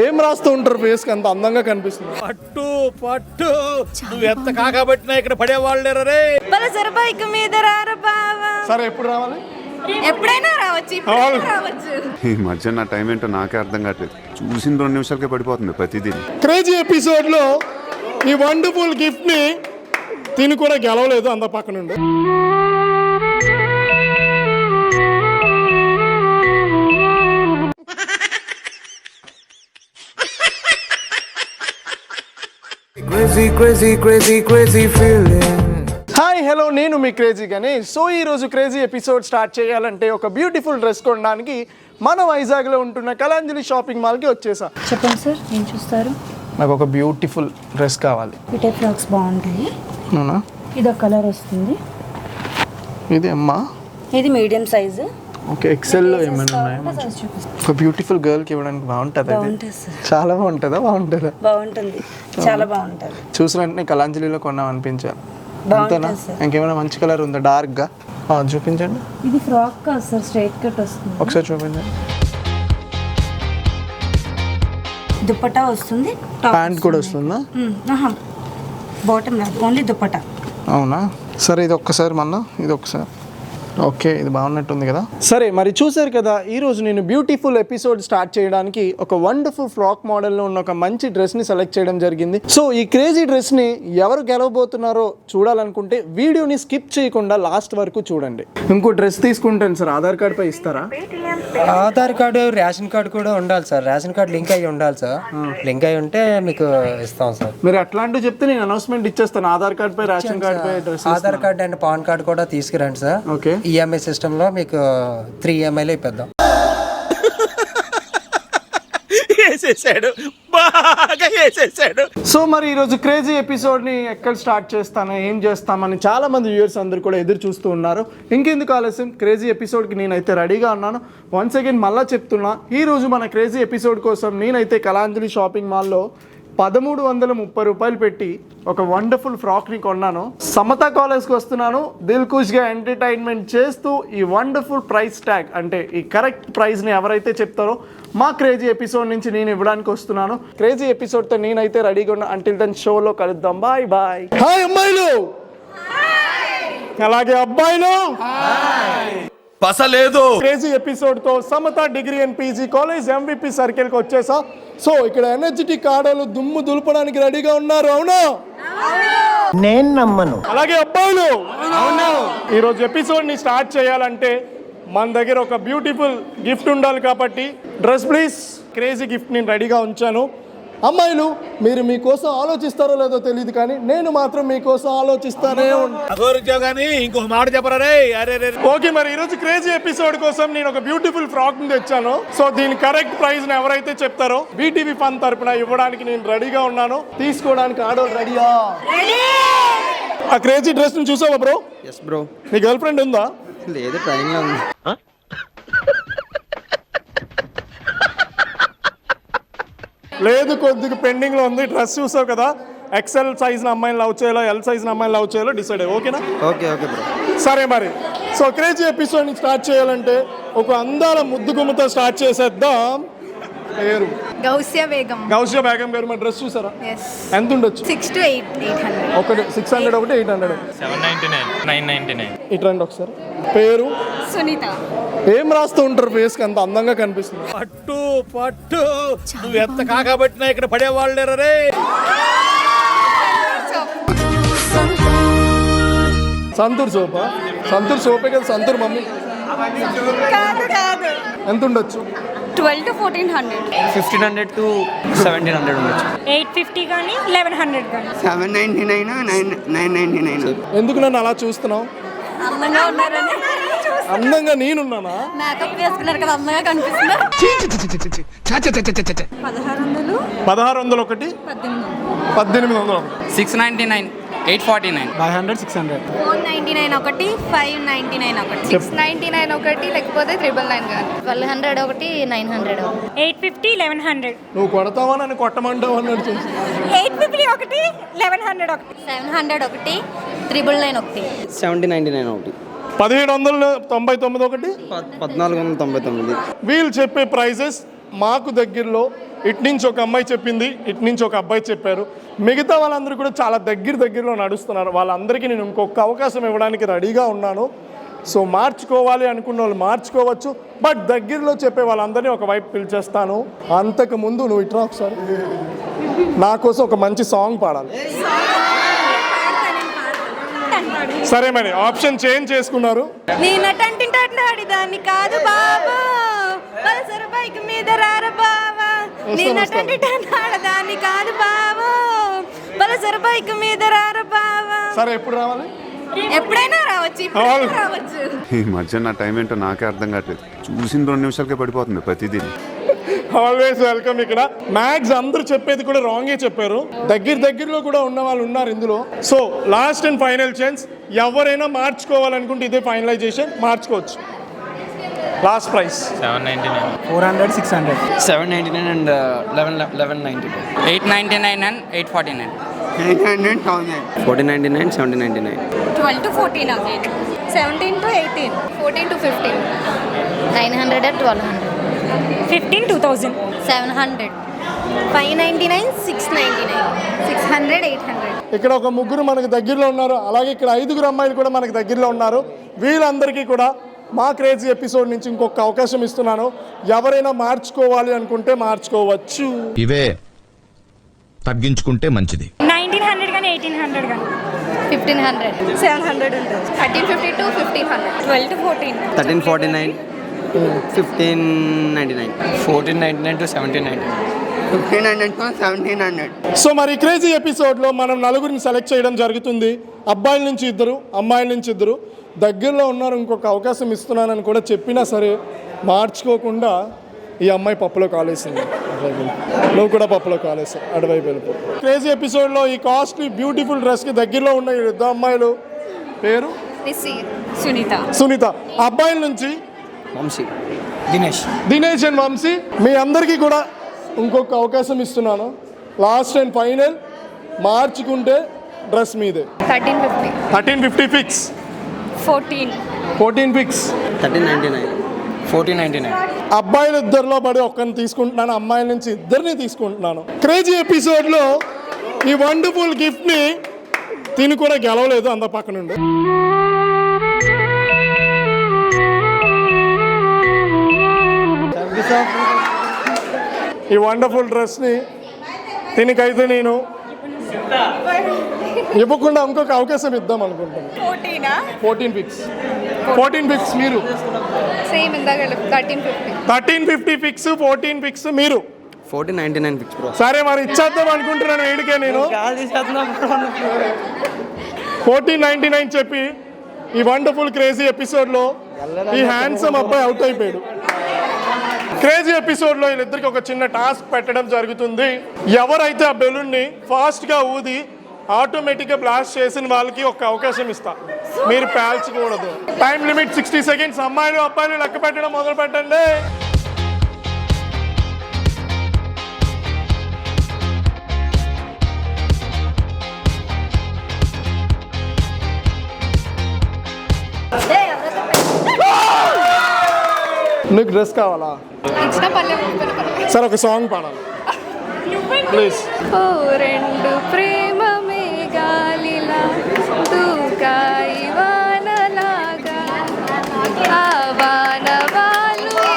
ఏం రాస్తూ ఉంటారు ఫేస్ కి అంత అందంగా కనిపిస్తుంది? పట్టు పట్టు నువ్వు ఎంత కాకబట్టినా ఇక్కడ పడేవాళ్ళు రే. బైక్ మీద రారా బావా. సరే ఎప్పుడు రావాలి? ఎప్పుడైనా రావచ్చు, ఇప్పుడైనా రావచ్చు. ఈ మధ్య నా టైం ఏంటో నాకే అర్థం కావట్లేదు. చూసిన 2 నిమిషాలకే పడిపోతుంది ప్రతిదీ. క్రేజీ ఎపిసోడ్ లో ఈ వండర్ఫుల్ గిఫ్ట్ ని తిని కూడా గెలవలేదు అంత పక్క నుండి. crazy feeling. హాయ్ హలో, నేను మీ క్రేజీ గణేష్. సో ఈరోజు క్రేజీ ఎపిసోడ్ స్టార్ట్ చేయాలంటే ఒక బ్యూటిఫుల్ డ్రెస్ కొనడానికి మన వైజాగ్లో ఉంటున్న కళాంజలి షాపింగ్ మాల్కి వచ్చేసా. చెప్పండి సార్, ఏం చూస్తారు? నాకు ఒక బ్యూటిఫుల్ డ్రెస్ కావాలి. పిటే ఫ్రాక్స్ బాగుంటాయి. అవునా? ఇది ఒక కలర్ వస్తుంది. ఇది అమ్మా, ఇది మీడియం సైజు. ఓకే, ఎక్సెల్లో ఏమైనా ఉన్నాయా? ఒక బ్యూటిఫుల్ గర్ల్కి ఇవ్వడానికి బాగుంటుంది. బాగుంటుంది సార్. చాలా బాగుంటుందా? బాగుంటుందా? బాగుంటుంది, చాలా బాగుంటుంది. చూసిన వెంటనే కళాంజలిలో కొన్నాం అనిపించాలి. అంతేనా? బాగుంటుంది సార్. ఇంకేమైనా మంచి కలర్ ఉందా డార్క్గా? చూపించండి. ఇది ఫ్రాక్ కాదు సార్, స్ట్రైట్ కట్ వస్తుంది. ఒకసారి చూపించండి. దుపట్టా వస్తుంది, ప్యాంట్ కూడా వస్తుందా? బాటమ్ రాదు, ఓన్లీ దుపట్టా. అవునా? సరే, ఇది ఒక్కసారి మళ్ళా ఇది ఒకసారి. ఓకే, ఇది బాగున్నట్టుంది కదా. సరే, మరి చూసారు కదా, ఈరోజు నేను బ్యూటిఫుల్ ఎపిసోడ్ స్టార్ట్ చేయడానికి ఒక వండర్ఫుల్ ఫ్రాక్ మోడల్లో ఉన్న ఒక మంచి డ్రెస్ని సెలెక్ట్ చేయడం జరిగింది. సో ఈ క్రేజీ డ్రెస్ని ఎవరు గెలవబోతున్నారో చూడాలనుకుంటే వీడియోని స్కిప్ చేయకుండా లాస్ట్ వరకు చూడండి. ఇంకో డ్రెస్ తీసుకుంటాను సార్, ఆధార్ కార్డ్ పై ఇస్తారా? ఆధార్ కార్డు, రేషన్ కార్డు కూడా ఉండాలి సార్. రేషన్ కార్డు లింక్ అయ్యి ఉండాలి సార్. లింక్ అయ్యి ఉంటే మీకు ఇస్తాం సార్. మీరు అట్లాంటివి చెప్తే నేను అనౌన్స్మెంట్ ఇచ్చేస్తాను. ఆధార్ కార్డ్ పై, రేషన్ కార్డ్ పై dress. Aadhaar card and PAN card కూడా తీసుకురండి సార్. ఓకే, ఈఎంఐ సిస్టంలో మీకు 3 EMIలో ఇప్పిద్దాం. బాగా వేసేసాడు. సో మరి ఈరోజు క్రేజీ ఎపిసోడ్ని ఎక్కడ స్టార్ట్ చేస్తాను, ఏం చేస్తామని చాలా మంది వ్యూవర్స్ అందరూ కూడా ఎదురు చూస్తూ ఉన్నారు. ఇంకెందుకు ఆలస్యం, క్రేజీ ఎపిసోడ్కి నేనైతే రెడీగా ఉన్నాను. వన్స్ అగైన్ మళ్ళీ చెప్తున్నా, ఈరోజు మన క్రేజీ ఎపిసోడ్ కోసం నేనైతే కళాంజలి షాపింగ్ మాల్లో 1330 రూపాయలు పెట్టి ఒక వండర్ఫుల్ ఫ్రాక్ని కొన్నాను. సమతా కాలేజ్కి వస్తున్నాను. దిల్కుష్గా ఎంటర్టైన్మెంట్ చేస్తూ ఈ వండర్ఫుల్ ప్రైస్ ట్యాగ్ అంటే ఈ కరెక్ట్ ప్రైస్ని ఎవరైతే చెప్తారో మా క్రేజీ ఎపిసోడ్ నుంచి నేను ఇవ్వడానికి వస్తున్నాను. క్రేజీ ఎపిసోడ్తో నేనైతే రెడీగా ఉన్నా. అంటిల్ దెన్ షోలో కలుద్దాం. Bye bye. హాయ్ అమ్మాయిలు, అలాగే అబ్బాయిలు. పసలేదు. క్రేజీ ఎపిసోడ్ తో Samatha degree and PG college MVP circle కి వచ్చేసా. సో ఇక్కడ ఎనర్జెటిక్ ఆడలు దుమ్ము దులపడానికి రెడీగా ఉన్నారు. అవునా? నేను నమ్మను. అలాగే అబ్బాయిలు, ఈ రోజు ఎపిసోడ్ ని స్టార్ట్ చేయాలంటే మన దగ్గర ఒక బ్యూటిఫుల్ గిఫ్ట్ ఉండాలి కాబట్టి డ్రెస్ ప్లీజ్. క్రేజీ గిఫ్ట్ నేను రెడీగా ఉంచాను. అమ్మాయిలు, మీరు మీకోసం ఆలోచిస్తారో లేదో తెలియదు, కానీ నేను మాత్రం మీకోసం ఆలోచిస్తానే ఉంటాను. ఇంకొక మాట చెప్పరా రే. ఓకే, మరి ఈరోజు క్రేజీ ఎపిసోడ్ కోసం నేను ఒక బ్యూటిఫుల్ ఫ్రాక్ ని తెచ్చాను. సో దీని కరెక్ట్ ప్రైస్ ని ఎవరైతే చెప్తారో BTV ఫన్ తరపున ఇవ్వడానికి నేను రెడీగా ఉన్నాను. తీసుకోవడానికి ఆడోళ్ళు రెడీయా? ఆ క్రేజీ డ్రెస్ ని చూసావా బ్రో? Yes bro. నీ గర్ల్ ఫ్రెండ్ ఉందా? లేదు, ట్రైనింగ్ లో ఉంది. లేదు, కొద్దిగా పెండింగ్ లో ఉంది. డ్రెస్ చూసావు కదా, XL సైజ్ అమ్మాయిని లవ్ చేయాలో, L సైజ్ అమ్మాయిని లవ్ చేయాలో డిసైడ్ అయ్యి. ఓకేనా? Okay bro. సరే మరి. సో క్రేజీ ఎపిసోడ్ స్టార్ట్ చేయాలంటే ఒక అందాల ముద్దు గుమ్మతో స్టార్ట్ చేసేద్దాం. పేరు గౌసియా బేగం. గౌసియా బేగం గారు, మా డ్రెస్ చూసారా? ఎంత ఉండొచ్చు? 6 to 800. ఒకటి 600, ఒకటి 800. 799, 999. ఇటు రండి ఒకసారి. పేరు సునీత. ఏం రాస్తూ ఉంటారు ఫేస్ కి అంత అందంగా కనిపిస్తుంది? పట్టు పట్టు నువ్వు ఎంత కాకబట్టినా ఇక్కడ పడేవాళ్ళు రే. సంతూర్ సోపా? సంతూర్ సోపే కదా, సంతూర్ మమ్మీ. కాదు. ఎంత ఉండొచ్చు? 12 to 1400. 1500 to 1700 ఉండొచ్చు. 850 కానీ 1100 కానీ. 799, 999. ఎందుకు నన్ను అలా చూస్తున్నావు? అందంగా ఉన్నారని. అందంగా నేనున్నానా? మేకప్ వేసుకున్నారు కదా, అందంగా కనిపిస్తున్నారు. 1600. 1600 ఒకటి, 1800 699, 849. 500, 600. 499 ఒకటి, 599 ఒకటి, 699 ఒకటి, లేకపోతే 999 కానీ, 1200 ఒకటి, 900 ఒకటి, 850, 1100. నువ్వు కొడతావా నన్ను కొట్టమంటావా అన్నట్టు చూసి. 850 ఒకటి, 1100 ఒకటి, 700 ఒకటి, 999 ఒకటి, 1799 ఒకటి, 1799 ఒకటి, 1499. వీళ్ళు చెప్పే ప్రైజెస్ మాకు దగ్గరలో ఇటు నుంచి ఒక అమ్మాయి చెప్పింది, ఇటు నుంచి ఒక అబ్బాయి చెప్పారు. మిగతా వాళ్ళందరూ కూడా చాలా దగ్గరలో నడుస్తున్నారు. వాళ్ళందరికీ నేను ఇంకొక అవకాశం ఇవ్వడానికి రెడీగా ఉన్నాను. సో మార్చుకోవాలి అనుకున్న వాళ్ళు మార్చుకోవచ్చు, బట్ దగ్గరలో చెప్పే వాళ్ళందరినీ ఒకవైపు పిలిచేస్తాను. అంతకుముందు నువ్వు ఇట్లా ఒకసారి నా కోసం ఒక మంచి సాంగ్ పాడాలి. సరే మరి ఆప్షన్ చేంజ్ చేసుకున్నారు. దాన్ని కాదు బాబా పల్సర్ బైక్ మీద రార బావా దాన్ని కాదు బాబా పల్సర్ బైక్ మీద రార బావా. సరే ఎప్పుడు రావాలి? ఎప్పుడైనా రావచ్చు, ఇప్పుడైనా రావచ్చు. ఈ మధ్య నా టైం ఏంటో నాకే అర్థం కావట్లేదు. చూసిన 2 నిమిషాలకే పడిపోతుంది ప్రతిదీ. Always welcome. ఇక్కడ మ్యాక్స్ అందరూ చెప్పేది కూడా రాంగే చెప్పారు. దగ్గరలో కూడా ఉన్న వాళ్ళు ఉన్నారు ఇందులో. So last and final chance, ఎవరైనా మార్చుకోవాలనుకుంటే ఇదే ఫైనలైజేషన్, మార్చుకోవచ్చు. Last price 799 400 600 799 and 1199 899 and 849 800 1000 1499 799 12 to 14 again. 17 to 18. 14 to 15. 900 and 1200. 15 2000. 700. 599, 699. 600, 800. ఇక్కడ ఒక ముగ్గురు మనకు దగ్గరలో ఉన్నారు, అలాగే ఇక్కడ 5 అమ్మాయిలు కూడా మనకు దగ్గరలో ఉన్నారు. వీళ్ళందరికీ కూడా మా క్రేజీ ఎపిసోడ్ నుంచి ఇంకొక అవకాశం ఇస్తున్నాను. ఎవరైనా మార్చుకోవాలి అనుకుంటే మార్చుకోవచ్చు. ఇవే తగ్గించుకుంటే మంచిది. 1900 కానీ 1800 కానీ 1500. 700 ఉంటుంది. 1350 to 1500. 12 to 14. 1349 1599 1499 to 1799 1500 to 1700. So మరి క్రేజీ ఎపిసోడ్లో మనం నలుగురిని సెలెక్ట్ చేయడం జరుగుతుంది. అబ్బాయిల నుంచి 2, అమ్మాయిల నుంచి 2. దగ్గరలో ఉన్నారు, ఇంకొక అవకాశం ఇస్తున్నానని కూడా చెప్పినా సరే మార్చుకోకుండా ఈ అమ్మాయి పప్పులో కాలేసింది. నువ్వు కూడా పప్పులో కాలేసావు, అటువైపు వెళ్ళిపో. క్రేజీ ఎపిసోడ్లో ఈ కాస్ట్లీ బ్యూటిఫుల్ డ్రెస్కి దగ్గరలో ఉన్న 2 అమ్మాయిలు పేరు సునీత. అబ్బాయిల నుంచి వంశీ దినేష్ అండ్ వంశీ. మీ అందరికీ కూడా ఇంకొక అవకాశం ఇస్తున్నాను. లాస్ట్ అండ్ ఫైనల్, మార్చుకుంటే డ్రెస్ మీదే. 1350. 1350 ఫిక్స్. 14 ఫిక్స్. 1399 1499 అబ్బాయిలు 2లో పడి ఒక్కరిని తీసుకుంటున్నాను, అమ్మాయిల నుంచి 2ని తీసుకుంటున్నాను. క్రేజీ ఎపిసోడ్లో ఈ వండర్ఫుల్ గిఫ్ట్ని తిని కూడా గెలవలేదు అంత పక్క నుండి. ఈ వండర్ఫుల్ డ్రెస్ని దీనికైతే నేను ఇవ్వకుండా ఇంకొక అవకాశం ఇద్దాం అనుకుంటున్నాను. 14 ఫిక్స్ మీరు. సేమ్ ఇందాక 1350. 1350 ఫిక్స్, 14 ఫిక్స్ మీరు. 1499 ఫిక్స్ బ్రో. సరే మరి ఇచ్చేద్దాం అనుకుంటున్నాను. ఏడికే నేను 1499 చెప్పి ఈ వండర్ఫుల్ క్రేజీ ఎపిసోడ్లో ఈ హ్యాండ్సమ్ అబ్బాయి అవుట్ అయిపోయాడు. క్రేజీ ఎపిసోడ్లో వీళ్ళిద్దరికి ఒక చిన్న టాస్క్ పెట్టడం జరుగుతుంది. ఎవరైతే ఆ బెలూన్ని ఫాస్ట్గా ఊది ఆటోమేటిక్గా బ్లాస్ట్ చేసిన వాళ్ళకి ఒక అవకాశం ఇస్తా. మీరు పేల్చకూడదు. Time limit 60 seconds. అమ్మాయిలు అబ్బాయిలు లెక్క పెట్టడం మొదలు పెట్టండి. నీకు డ్రెస్ కావాలా? ఇచ్చిన పల్లె సరే ఒక సాంగ్ పాడాలి ప్లీజ్. ఓ రెండు ప్రేమ మేఘాలిలా దూకాయి వానలాగా ఆ వానవాలు.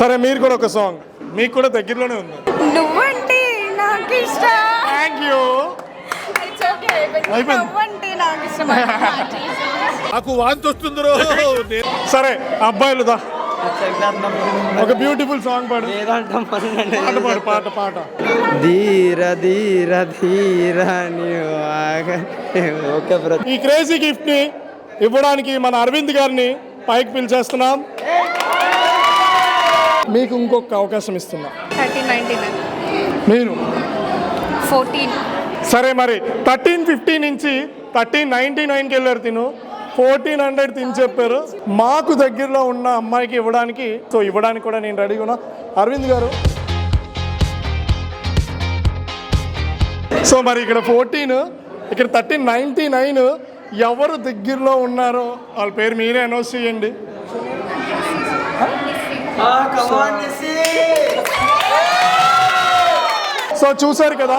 సరే మీరు కూడా ఒక సాంగ్, మీకు కూడా దగ్గరలోనే ఉంది. నువ్వంటే నాకు ఇష్టం. Thank you. అయిపోయింది. నువ్వంటే నాకు ఇష్టం. నాకు వాంతి వస్తుందిరో. సరే అబ్బాయిలు దా ఒక బ్యూటిఫుల్ సాంగ్ పాడు. పాట ధీర ధీర ధీర ఓకే బ్రో. ఈ క్రేజీ గిఫ్ట్ ని ఇవ్వడానికి మన అరవింద్ గారిని పైకి పిలిచేస్తున్నాం. మీకు ఇంకొక అవకాశం ఇస్తున్నా. 1399. మీరు 14. సరే మరి 1350 నుంచి 1399కి వెళ్ళారు. తిను 1400 తిని చెప్పారు. మాకు దగ్గరలో ఉన్న అమ్మాయికి ఇవ్వడానికి, సో ఇవ్వడానికి కూడా నేను రెడీగా ఉన్నా. అరవింద్ గారు, సో మరి ఇక్కడ 14, ఇక్కడ 1399. ఎవరు దగ్గరలో ఉన్నారో వాళ్ళ పేరు మీరే అనౌన్స్ చేయండి. సో చూసారు కదా,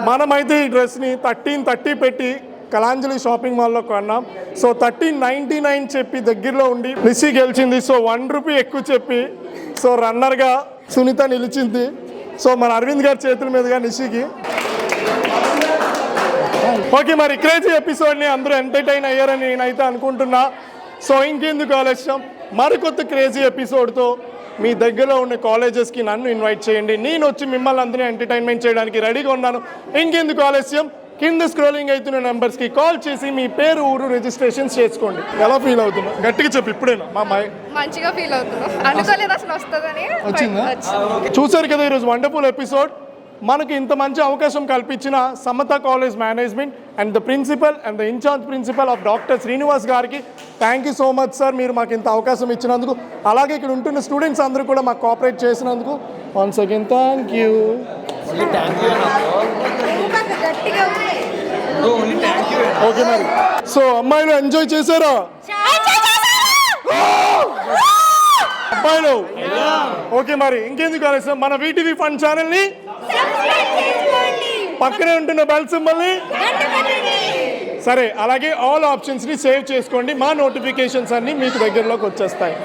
మనమైతే ఈ డ్రెస్ని 1330 పెట్టి కళాంజలి షాపింగ్ మాల్లో కొన్నాం. సో 1399 చెప్పి దగ్గరలో ఉండి నిషి గెలిచింది. సో 1 రూపీ ఎక్కువ చెప్పి సో రన్నర్గా సునీత నిలిచింది. సో మన అరవింద్ గారి చేతుల మీదుగా నిషికి. ఓకే, మరి క్రేజీ ఎపిసోడ్ని అందరూ ఎంటర్టైన్ అయ్యారని నేనైతే అనుకుంటున్నా. సో ఇంకెందుకు ఆలస్యం, మరికొత్త క్రేజీ ఎపిసోడ్తో మీ దగ్గరలో ఉన్న కాలేజెస్కి నన్ను ఇన్వైట్ చేయండి. నేను వచ్చి మిమ్మల్ని అందరినీ ఎంటర్టైన్మెంట్ చేయడానికి రెడీగా ఉన్నాను. ఇంకెందుకు ఆలస్యం, కింద స్క్రోలింగ్ అవుతున్న నెంబర్స్కి కాల్ చేసి మీ పేరు, ఊరు రిజిస్ట్రేషన్ చేసుకోండి. ఎలా ఫీల్ అవుతున్నా గట్టిగా చెప్పు ఇప్పుడేనా మా అమ్మాయి మంచిగా ఫీల్ అవుతున్నాం. అనుకోలేదు అసలు వస్తుందని. వచ్చిందా? చూసారు కదా ఈరోజు వండర్ఫుల్ ఎపిసోడ్. మనకి ఇంత మంచి అవకాశం కల్పించిన Samatha college management and the principal and the incharge principal of doctor Srinivas గారికి thank you so much sir. మీరు మాకు ఇంత అవకాశం ఇచ్చినందుకు, అలాగే ఇక్కడ ఉంటున్న స్టూడెంట్స్ అందరూ కూడా మాకు కోఆపరేట్ చేసినందుకు once again thank you. Okay మరి, సో అమ్మాయిలు ఎంజాయ్ చేశారా? అబ్బాయిలు ఓకే, మరి ఇంకెందుకు ఆలస్యం, మన వీటీవీ ఫన్ ఛానల్ని పక్కనే ఉంటున్న బెల్ సింబల్ని సరే, అలాగే ఆల్ ఆప్షన్స్ని సేవ్ చేసుకోండి. మా నోటిఫికేషన్స్ అన్నీ మీకు దగ్గరలోకి వచ్చేస్తాయి.